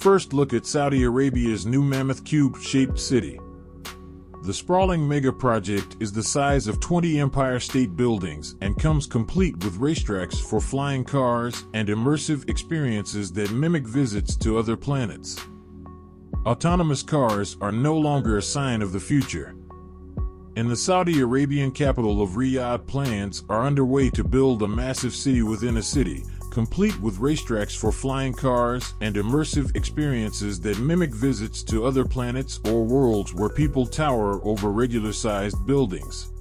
first look at Saudi Arabia's new mammoth cube-shaped city. The sprawling mega project is the size of 20 Empire State Buildings and comes complete with racetracks for flying cars and immersive experiences that mimic visits to other planets. Autonomous cars are no longer a sign of the future. In the Saudi Arabian capital of Riyadh, plans are underway to build a massive city within a city, complete with racetracks for flying cars and immersive experiences that mimic visits to other planets or worlds where people tower over regular-sized buildings.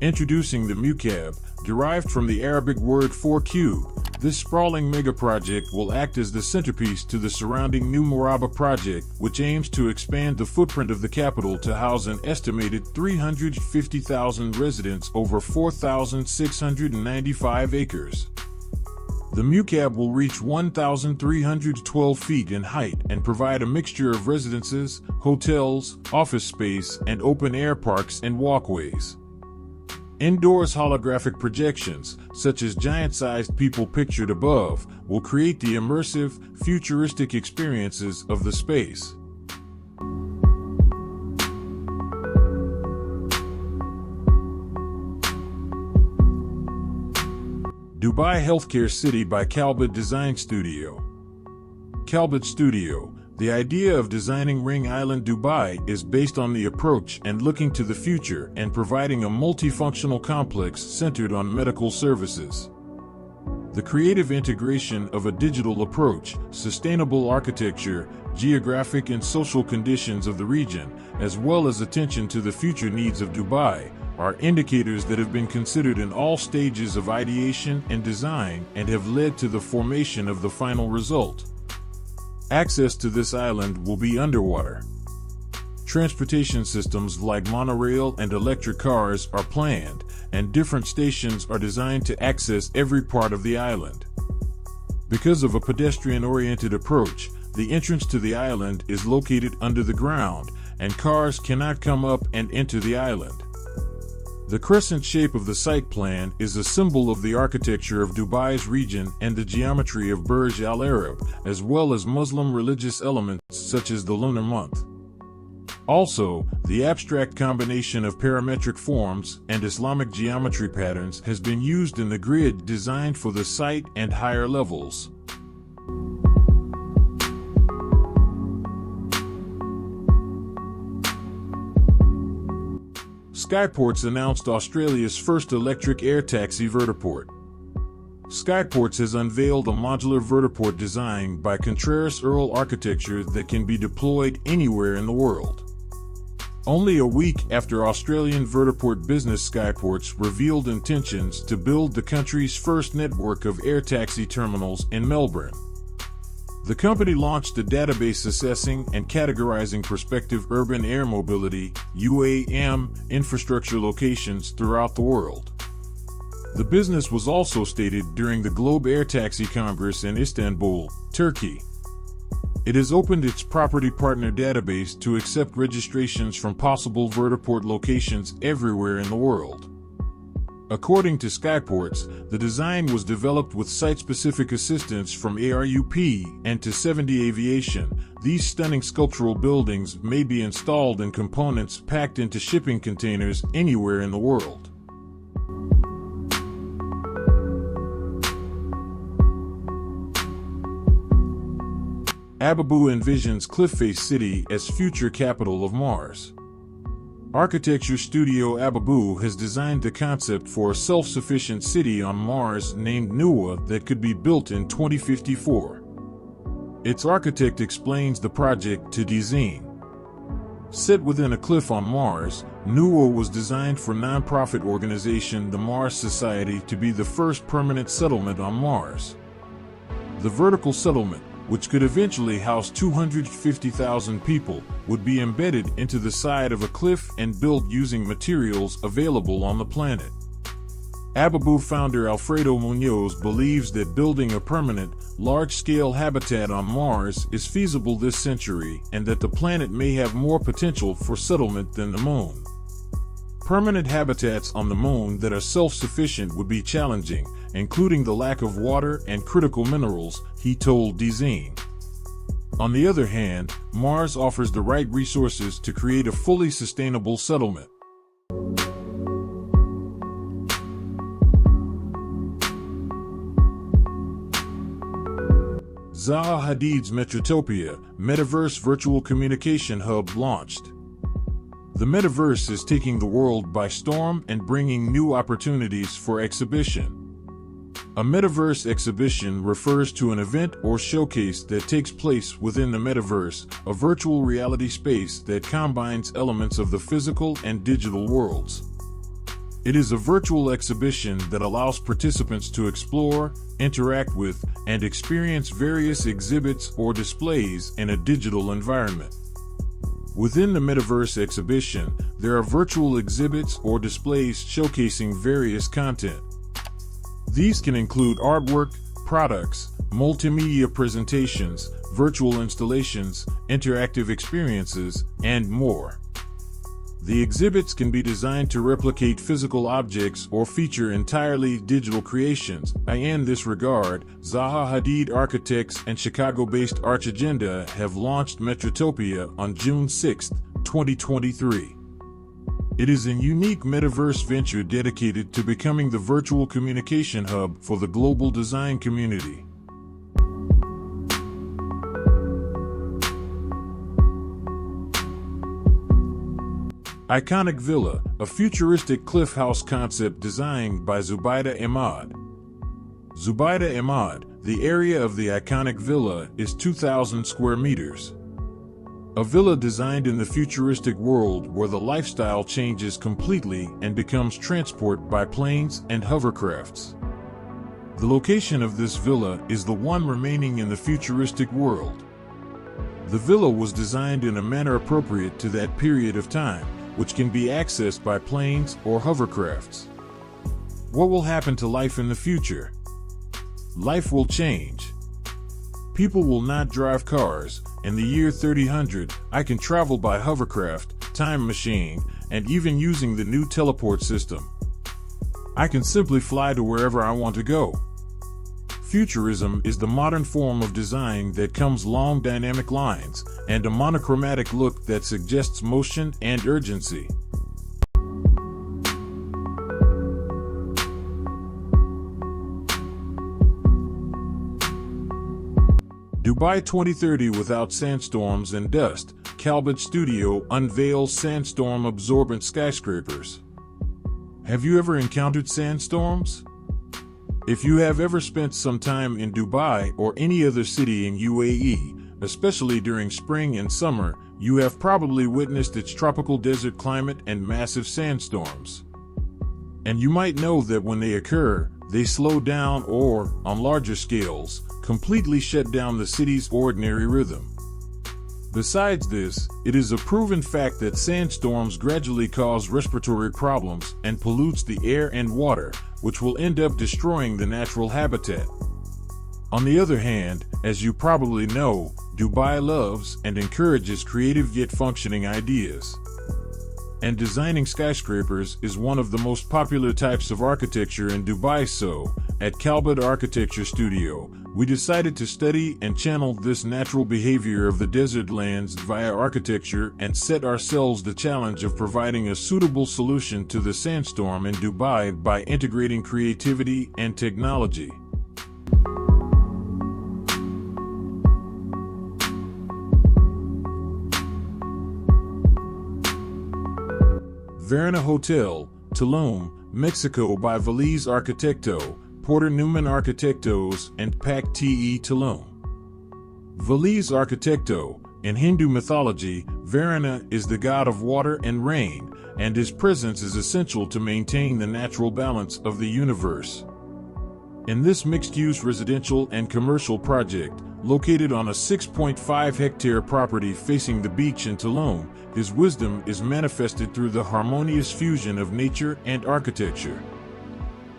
Introducing the Muqab, derived from the Arabic word for cube, this sprawling mega-project will act as the centerpiece to the surrounding New Murabba project, which aims to expand the footprint of the capital to house an estimated 350,000 residents over 4,695 acres. The Muqab will reach 1,312 feet in height and provide a mixture of residences, hotels, office space, and open-air parks and walkways. Indoors holographic projections, such as giant-sized people pictured above, will create the immersive, futuristic experiences of the space. Dubai Healthcare City by Kalbad Design Studio. Kalbad Studio. The idea of designing Ring Island Dubai is based on the approach and looking to the future and providing a multifunctional complex centered on medical services. The creative integration of a digital approach, sustainable architecture, geographic and social conditions of the region, as well as attention to the future needs of Dubai, are indicators that have been considered in all stages of ideation and design and have led to the formation of the final result. Access to this island will be underwater. Transportation systems like monorail and electric cars are planned, and different stations are designed to access every part of the island. Because of a pedestrian-oriented approach, the entrance to the island is located under the ground, and cars cannot come up and enter the island. The crescent shape of the site plan is a symbol of the architecture of Dubai's region and the geometry of Burj Al Arab, as well as Muslim religious elements such as the lunar month. Also, the abstract combination of parametric forms and Islamic geometry patterns has been used in the grid designed for the site and higher levels. Skyports announced Australia's first electric air taxi vertiport. Skyports has unveiled a modular vertiport designed by Contreras Earl Architecture that can be deployed anywhere in the world. Only a week after Australian vertiport business Skyports revealed intentions to build the country's first network of air taxi terminals in Melbourne. The company launched a database assessing and categorizing prospective urban air mobility (UAM) infrastructure locations throughout the world. The business was also stated during the Globe Air Taxi Congress in Istanbul, Turkey. It has opened its property partner database to accept registrations from possible vertiport locations everywhere in the world. According to Skyports, the design was developed with site-specific assistance from ARUP and to 70 Aviation. These stunning sculptural buildings may be installed in components packed into shipping containers anywhere in the world. Ababu envisions Cliff-Face City as future capital of Mars. Architecture studio Ababu has designed the concept for a self-sufficient city on Mars named Nuwa that could be built in 2054. Its architect explains the project to DZine. Set within a cliff on Mars, Nuwa was designed for non-profit organization the Mars Society to be the first permanent settlement on Mars. The vertical settlement, which could eventually house 250,000 people, would be embedded into the side of a cliff and built using materials available on the planet. Ababu founder Alfredo Munoz believes that building a permanent, large-scale habitat on Mars is feasible this century and that the planet may have more potential for settlement than the Moon. Permanent habitats on the Moon that are self-sufficient would be challenging, including the lack of water and critical minerals, he told DZine. On the other hand, Mars offers the right resources to create a fully sustainable settlement. Zaha Hadid's Metropia, Metaverse Virtual Communication Hub launched. The metaverse is taking the world by storm and bringing new opportunities for exhibition. A metaverse exhibition refers to an event or showcase that takes place within the metaverse, a virtual reality space that combines elements of the physical and digital worlds. It is a virtual exhibition that allows participants to explore, interact with, and experience various exhibits or displays in a digital environment. Within the Metaverse exhibition, there are virtual exhibits or displays showcasing various content. These can include artwork, products, multimedia presentations, virtual installations, interactive experiences, and more. The exhibits can be designed to replicate physical objects or feature entirely digital creations. In this regard, Zaha Hadid Architects and Chicago-based Arch Agenda have launched Metropia on June 6, 2023. It is a unique metaverse venture dedicated to becoming the virtual communication hub for the global design community. Iconic Villa, a futuristic cliff house concept designed by Zubaida Ahmad. Zubaida Ahmad, the area of the iconic villa is 2,000 square meters. A villa designed in the futuristic world where the lifestyle changes completely and becomes transport by planes and hovercrafts. The location of this villa is the one remaining in the futuristic world. The villa was designed in a manner appropriate to that period of time, which can be accessed by planes or hovercrafts. What will happen to life in the future? Life will change. People will not drive cars. In the year 3000, I can travel by hovercraft, time machine, and even using the new teleport system. I can simply fly to wherever I want to go. Futurism is the modern form of design that comes long dynamic lines and a monochromatic look that suggests motion and urgency. Dubai 2030 without sandstorms and dust. Calbit Studio unveils sandstorm-absorbent skyscrapers. Have you ever encountered sandstorms? If you have ever spent some time in Dubai or any other city in UAE, especially during spring and summer, you have probably witnessed its tropical desert climate and massive sandstorms. And you might know that when they occur, they slow down or, on larger scales, completely shut down the city's ordinary rhythm. Besides this, it is a proven fact that sandstorms gradually cause respiratory problems and pollutes the air and water, which will end up destroying the natural habitat. On the other hand, as you probably know, Dubai loves and encourages creative yet functioning ideas. And designing skyscrapers is one of the most popular types of architecture in Dubai, so, at Calbit Architecture Studio, we decided to study and channel this natural behavior of the desert lands via architecture and set ourselves the challenge of providing a suitable solution to the sandstorm in Dubai by integrating creativity and technology. Verona Hotel, Tulum, Mexico by Veliz Arquitecto, Porter Newman Arquitectos, and PAC-TE Tulum. Veliz Arquitecto, in Hindu mythology, Verona is the god of water and rain, and his presence is essential to maintain the natural balance of the universe. In this mixed-use residential and commercial project, located on a 6.5-hectare property facing the beach in Tulum, his wisdom is manifested through the harmonious fusion of nature and architecture.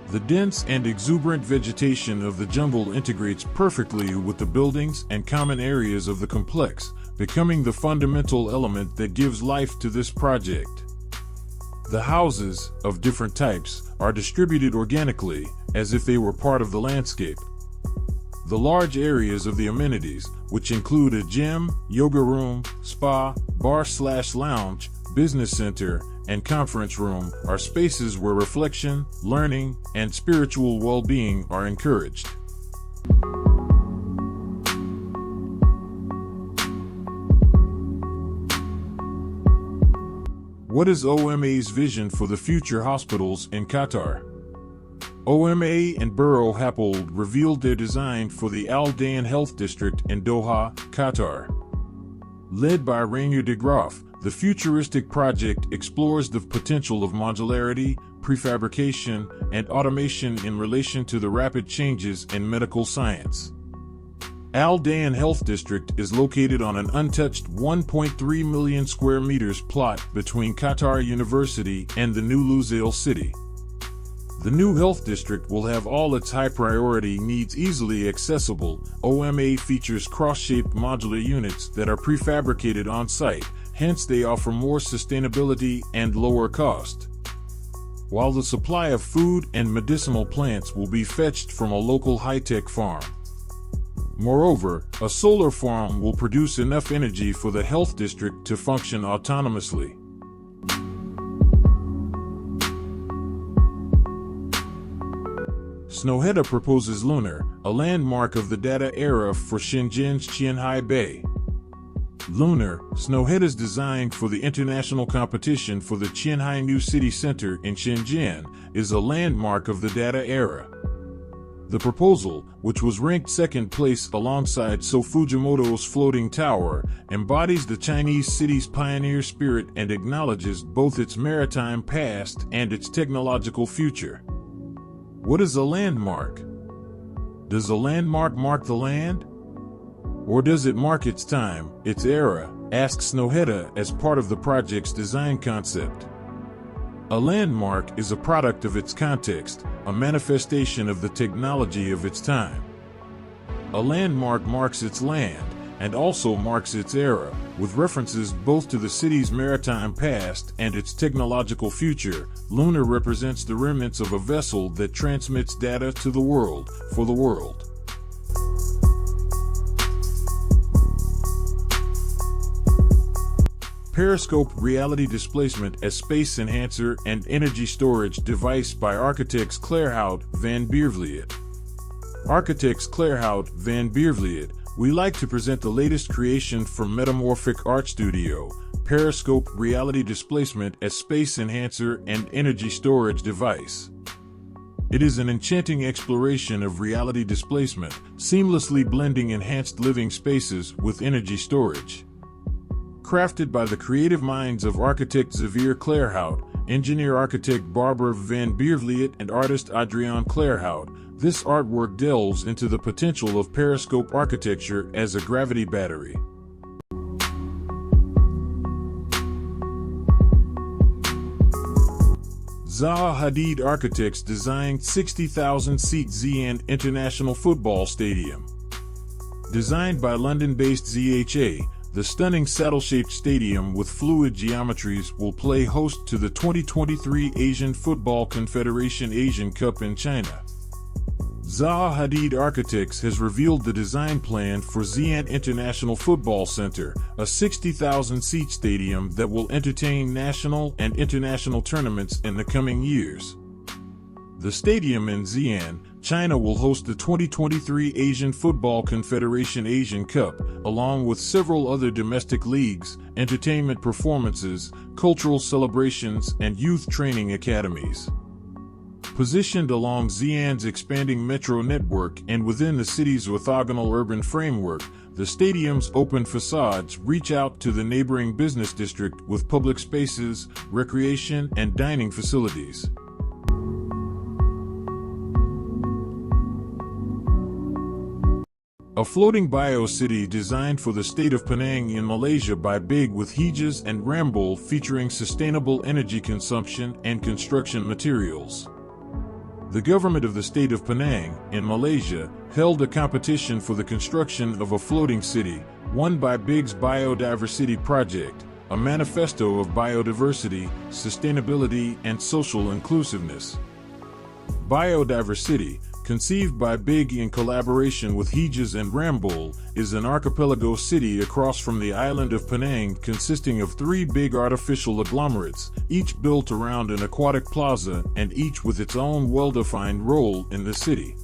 The dense and exuberant vegetation of the jungle integrates perfectly with the buildings and common areas of the complex, becoming the fundamental element that gives life to this project. The houses, of different types, are distributed organically, as if they were part of the landscape. The large areas of the amenities, which include a gym, yoga room, spa, bar/lounge, business center, and conference room, are spaces where reflection, learning, and spiritual well-being are encouraged. What is OMA's vision for the future hospitals in Qatar? OMA and Buro Happold revealed their design for the Al Dayan Health District in Doha, Qatar. Led by Rainier de Graaf, the futuristic project explores the potential of modularity, prefabrication, and automation in relation to the rapid changes in medical science. Al Dayan Health District is located on an untouched 1.3 million square meters plot between Qatar University and the new Lusail city. The new health district will have all its high-priority needs easily accessible. OMA features cross-shaped modular units that are prefabricated on-site, hence they offer more sustainability and lower cost. While the supply of food and medicinal plants will be fetched from a local high-tech farm. Moreover, a solar farm will produce enough energy for the health district to function autonomously. Snøhetta proposes Lunar, a landmark of the data era for Shenzhen's Qianhai Bay. Lunar, Snøhetta's design for the international competition for the Qianhai New City Center in Shenzhen, is a landmark of the data era. The proposal, which was ranked second place alongside So Fujimoto's floating tower, embodies the Chinese city's pioneer spirit and acknowledges both its maritime past and its technological future. What is a landmark? Does a landmark mark the land? Or does it mark its time, its era, asks Snøhetta as part of the project's design concept. A landmark is a product of its context, a manifestation of the technology of its time. A landmark marks its land, and also marks its era, with references both to the city's maritime past and its technological future. Lunar represents the remnants of a vessel that transmits data to the world, for the world. Periscope reality displacement as space enhancer and energy storage device by architects Claerhout van Biervliet. Architects Claerhout van Biervliet, we like to present the latest creation from Metamorphic Art Studio, Periscope reality displacement as space enhancer and energy storage device. It is an enchanting exploration of reality displacement, seamlessly blending enhanced living spaces with energy storage. Crafted by the creative minds of architect Xavier Claerhout, engineer-architect Barbara van Biervliet, and artist Adriaan Claerhout, this artwork delves into the potential of periscope architecture as a gravity battery. Zaha Hadid Architects designed 60,000-seat Xi'an International Football Stadium. Designed by London-based ZHA, the stunning saddle-shaped stadium with fluid geometries will play host to the 2023 Asian Football Confederation Asian Cup in China. Zaha Hadid Architects has revealed the design plan for Xi'an International Football Center, a 60,000-seat stadium that will entertain national and international tournaments in the coming years. The stadium in Xi'an, China will host the 2023 Asian Football Confederation Asian Cup, along with several other domestic leagues, entertainment performances, cultural celebrations, and youth training academies. Positioned along Xi'an's expanding metro network and within the city's orthogonal urban framework, the stadium's open facades reach out to the neighboring business district with public spaces, recreation, and dining facilities. A floating bio-city designed for the state of Penang in Malaysia by Big with Hijas and Rambol, featuring sustainable energy consumption and construction materials. The government of the state of Penang, in Malaysia, held a competition for the construction of a floating city, won by Big's Biodiversity Project, a manifesto of biodiversity, sustainability, and social inclusiveness. Biodiversity, conceived by Big in collaboration with Hijas and Rambol, is an archipelago city across from the island of Penang consisting of 3 big artificial agglomerates, each built around an aquatic plaza and each with its own well-defined role in the city.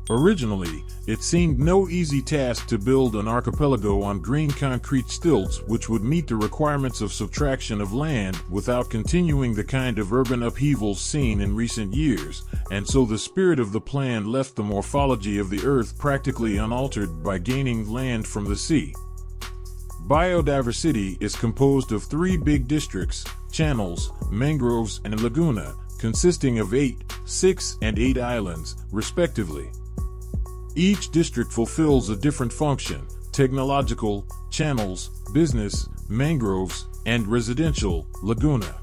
Originally, it seemed no easy task to build an archipelago on green concrete stilts which would meet the requirements of subtraction of land without continuing the kind of urban upheavals seen in recent years, and so the spirit of the plan left the morphology of the earth practically unaltered by gaining land from the sea. Biodiversity is composed of 3 big districts, channels, mangroves, and laguna, consisting of 8, 6, and 8 islands, respectively. Each district fulfills a different function: technological, channels, business, mangroves, and residential, laguna.